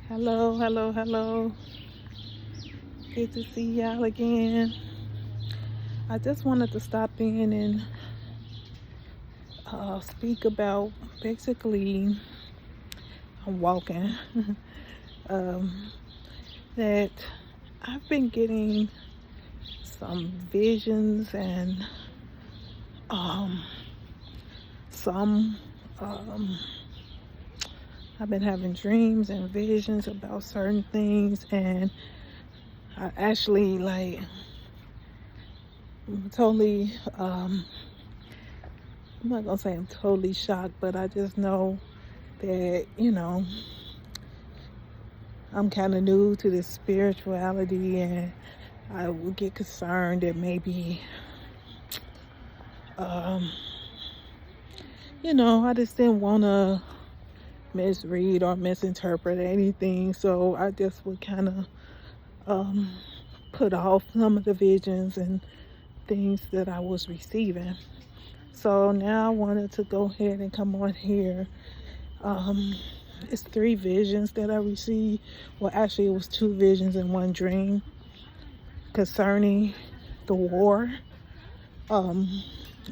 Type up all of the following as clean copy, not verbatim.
Hello, hello, hello. Good to see y'all again. I just wanted to stop in and speak about basically, I'm walking, um, that I've been getting some visions and um, some, um, I've been having dreams and visions about certain things, and I actually totally, I'm not gonna say I'm totally shocked, but I just know that, I'm kind of new to this spirituality, and I would get concerned that maybe, um, I just didn't want to misread or misinterpret anything. So I just would kind of um, put off some of the visions and things that I was receiving. So now I wanted to go ahead and come on here. Um, it's three visions that I received. Well, actually, it was two visions and one dream concerning the war. Um,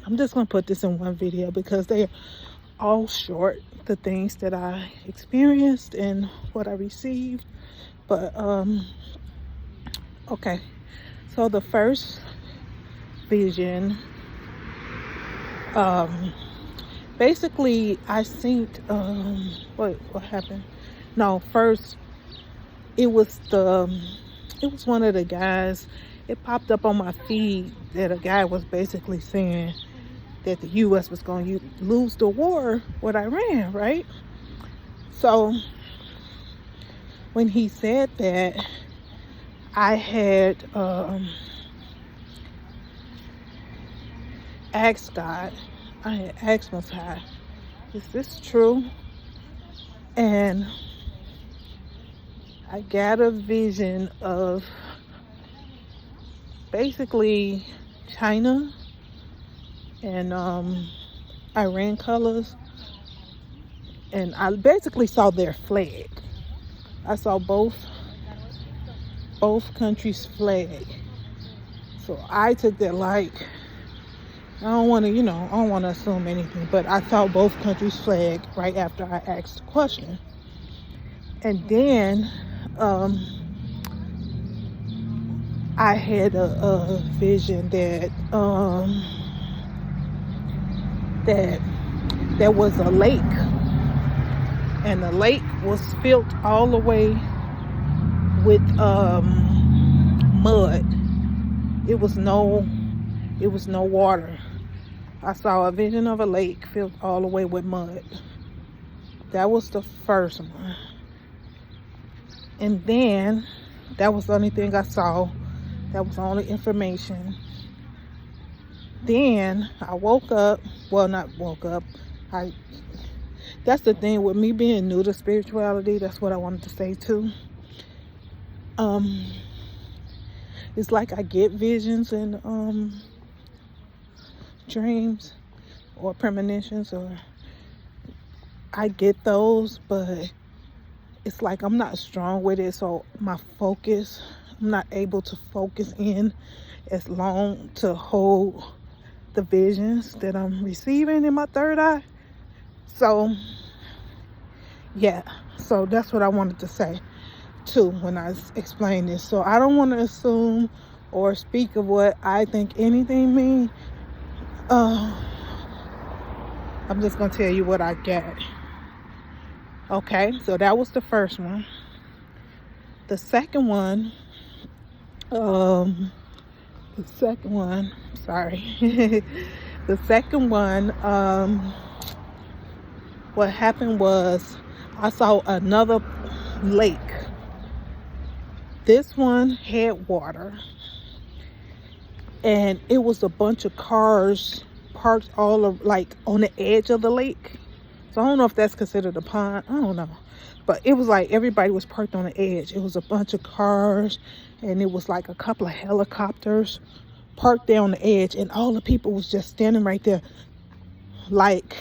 I'm just gonna put this in one video because they're all short, the things that I experienced and what I received. But okay. So the first vision, um, basically I seen what happened? No, first it was one of the guys. It popped up on my feed that a guy was basically saying that the U.S. was going to lose the war with Iran, right? So when he said that, I had asked God, I had asked Most High, is this true? And I got a vision of basically China and Iran colors, and I basically saw their flag. I saw both countries' flag. So I took that like, I don't want to, I don't want to assume anything, but I saw both countries' flag right after I asked the question. And then I had a vision that that there was a lake, and the lake was filled all the way with mud. It was no water. I saw a vision of a lake filled all the way with mud. That was the first one. And then that was the only thing I saw. That was the only information. Then I woke up. Well, not woke up. That's the thing with me being new to spirituality. That's what I wanted to say too. It's like I get visions and dreams or premonitions, or I get those, but it's like I'm not strong with it. So my focus, I'm not able to focus in as long to hold the visions that I'm receiving in my third eye. So yeah, so that's what I wanted to say too when I explain this. So I don't want to assume or speak of what I think anything means. I'm just gonna tell you what I get. Okay, so that was the first one. The second one, sorry. The second one, what happened was I saw another lake. This one had water, and it was a bunch of cars parked like on the edge of the lake. So I don't know if that's considered a pond. I don't know. But it was like everybody was parked on the edge. It was a bunch of cars, and it was like a couple of helicopters parked there on the edge, and all the people was just standing right there. Like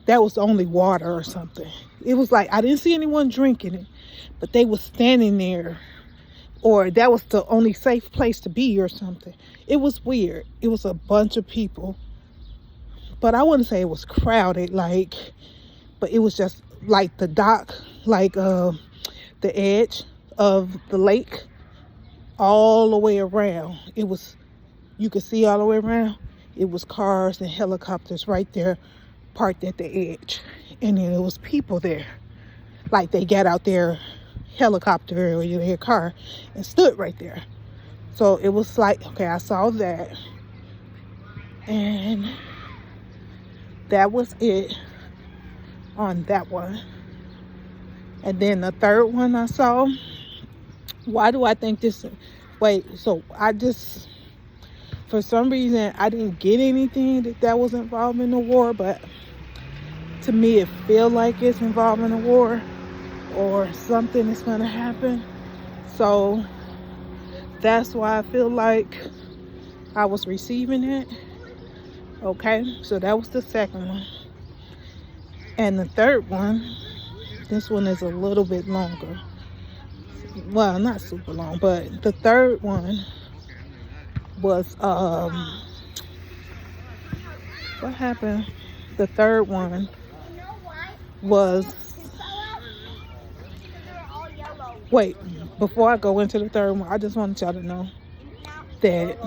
that was only water or something. It was like I didn't see anyone drinking it, but they was standing there, or that was the only safe place to be or something. It was weird. It was a bunch of people, but I wouldn't say it was crowded, like, but it was just like the dock, like the edge of the lake, all the way around. It was, you could see all the way around. It was cars and helicopters right there parked at the edge, and then it was people there, like they got out their helicopter or their car and stood right there. So it was like, okay, I saw that, and that was it on that one. And then the third one I saw, why do I think this, wait, so I just, for some reason I didn't get anything that was involved in the war, but to me it feels like it's involved in a war or something is going to happen. So that's why I feel like I was receiving it. Okay, so that was the second one. And the third one, this one is a little bit longer. Well, not super long, but the third one was what happened? The third one was, wait, before I go into the third one, I just wanted y'all to know that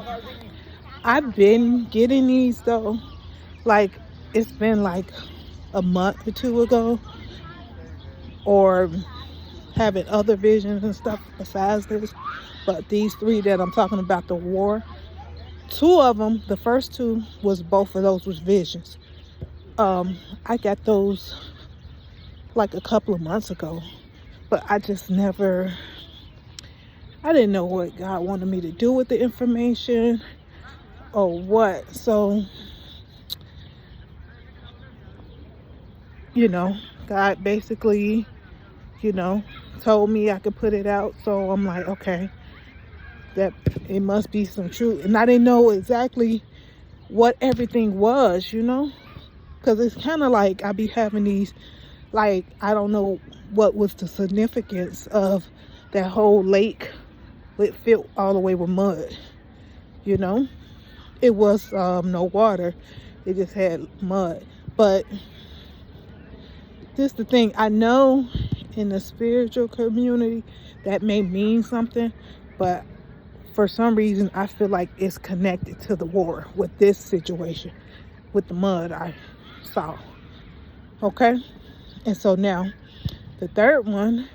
I've been getting these though, like it's been like a month or two ago, or having other visions and stuff besides this, but these three that I'm talking about, the war, two of them, the first two was, both of those was visions. I got those like a couple of months ago, but I just never, I didn't know what God wanted me to do with the information or what. So, you know, God basically, you know, told me I could put it out. So I'm like, okay, that it must be some truth. And I didn't know exactly what everything was, you know, because it's kind of like I be having these, like, I don't know what was the significance of that whole lake. It filled all the way with mud, you know. It was no water, it just had mud. But this is the thing, I know in the spiritual community that may mean something, but for some reason I feel like it's connected to the war with this situation with the mud I saw. Okay, and so now the third one,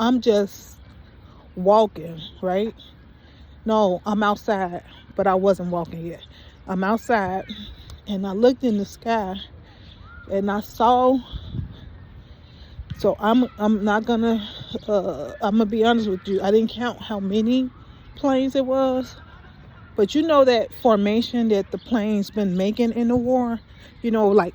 I'm just walking, right? No, I'm outside, but I wasn't walking yet. I'm outside and I looked in the sky and I saw, so I'm not gonna I'm gonna be honest with you, I didn't count how many planes it was, but you know that formation that the planes been making in the war, you know, like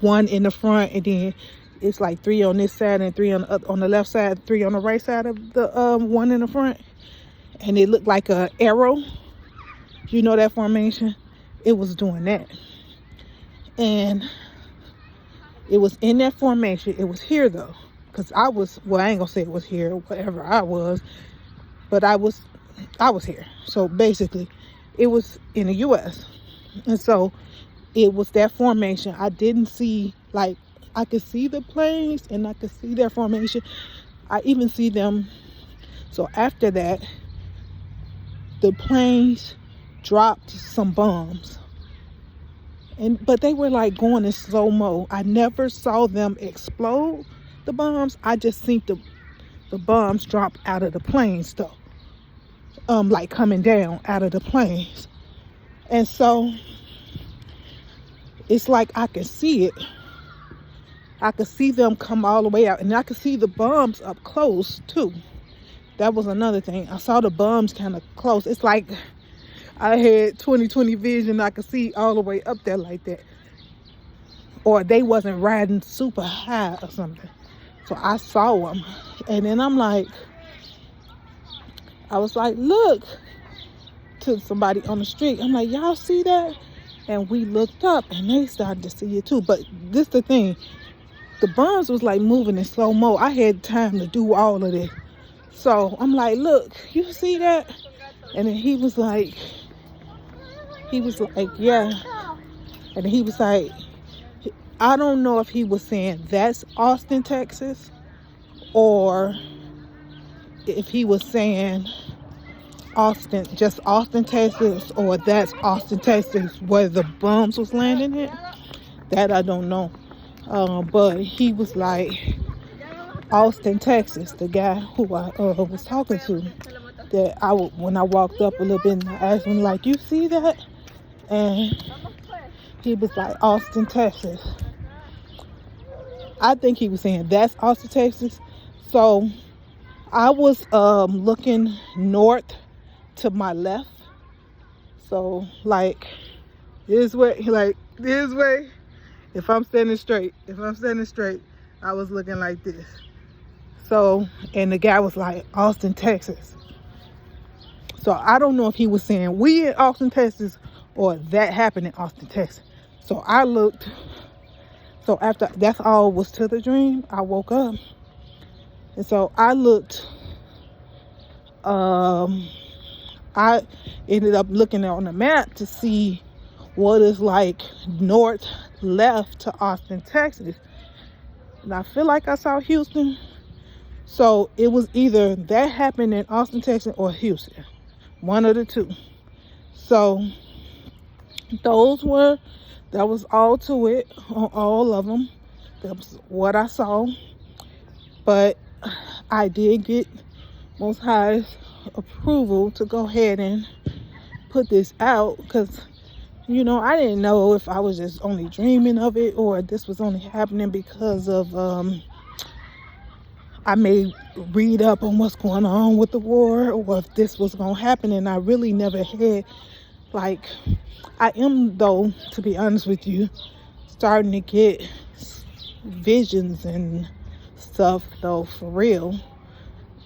one in the front, and then it's like three on this side and three on the left side, three on the right side of the one in the front, and it looked like a arrow. You know that formation? It was doing that, and it was in that formation. It was here though, because I was, well, I ain't gonna say it was here, whatever I was, but I was here. So basically it was in the US, and so it was that formation. I didn't see, like, I could see the planes and I could see their formation. I even see them. So after that, the planes dropped some bombs, but they were like going in slow-mo. I never saw them explode the bombs. I just seen the bombs drop out of the planes though, like coming down out of the planes. And so it's like I could see it. I could see them come all the way out, and I could see the bombs up close too. That was another thing. I saw the bombs kind of close. It's like I had 20/20 vision. I could see all the way up there like that. Or they wasn't riding super high or something. So I saw them. And then I was like, look to somebody on the street. I'm like, y'all see that? And we looked up and they started to see it too. But this the thing, the bombs was like moving in slow-mo. I had time to do all of this. So I'm like, look, you see that? And then he was like, yeah. And he was like, I don't know if he was saying that's Austin, Texas, or if he was saying Austin, just Austin, Texas, or that's Austin, Texas, where the bombs was landing at. That I don't know. But he was like, Austin, Texas, the guy who I was talking to, that when I walked up a little bit and I asked him, like, you see that? And he was like, Austin, Texas. I think he was saying that's Austin, Texas. So I was looking north to my left. So like this way, if I'm standing straight, I was looking like this. So, and the guy was like, Austin, Texas. So I don't know if he was saying we in Austin, Texas, or that happened in Austin, Texas. So I looked. So after that's all was to the dream, I woke up. And so I looked. I ended up looking on the map to see what is like north left to Austin, Texas. And I feel like I saw Houston. So it was either that happened in Austin, Texas, or Houston. One of the two. So that was all to it on all of them. That was what I saw. But I did get Most High's approval to go ahead and put this out, because I didn't know if I was just only dreaming of it, or this was only happening because of I may read up on what's going on with the war, or if this was going to happen. And I really never had, like, I am, though, to be honest with you, starting to get visions and stuff, though, for real.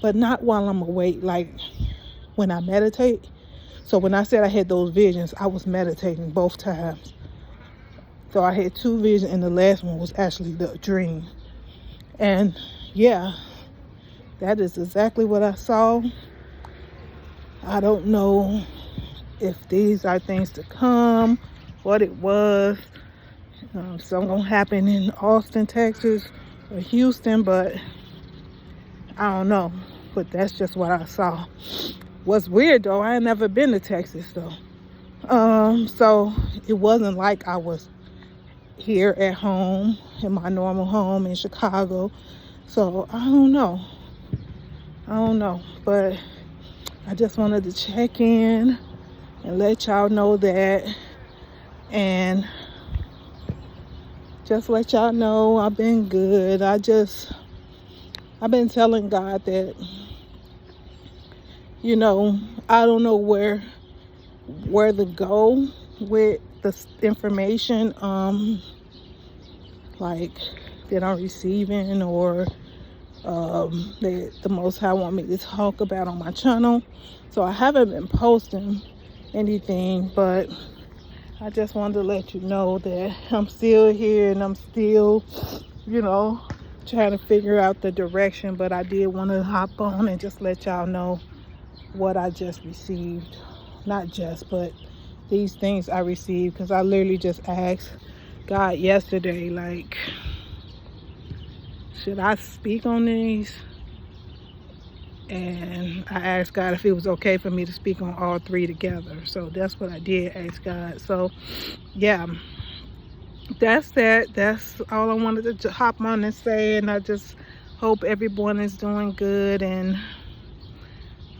But not while I'm awake, like when I meditate. So when I said I had those visions, I was meditating both times. So I had 2 visions, and the last one was actually the dream. And yeah, that is exactly what I saw. I don't know if these are things to come, what it was. Something gonna happen in Austin, Texas, or Houston, but I don't know. But that's just what I saw. What's weird though, I ain't never been to Texas though. So it wasn't like I was here at home, in my normal home in Chicago. So I don't know. But I just wanted to check in and let y'all know that, and just let y'all know I've been good. I've been telling God that, I don't know where to go with the information like that I'm receiving, or that the Most High want me to talk about on my channel. So I haven't been posting anything, but I just wanted to let you know that I'm still here, and I'm still, trying to figure out the direction. But I did want to hop on and just let y'all know what I just received. Not just, but these things I received, because I literally just asked God yesterday, like, should I speak on these? And I asked God if it was okay for me to speak on all 3 together. So that's what I did, ask God. So yeah, that's that. That's all I wanted to hop on and say. And I just hope everyone is doing good, and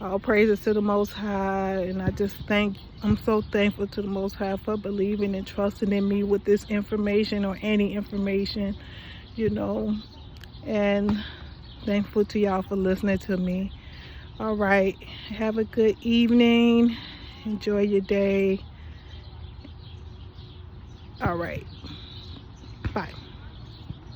all praises to the Most High. And I'm so thankful to the Most High for believing and trusting in me with this information, or any information, and thankful to y'all for listening to me. All right, have a good evening, enjoy your day. All right, bye.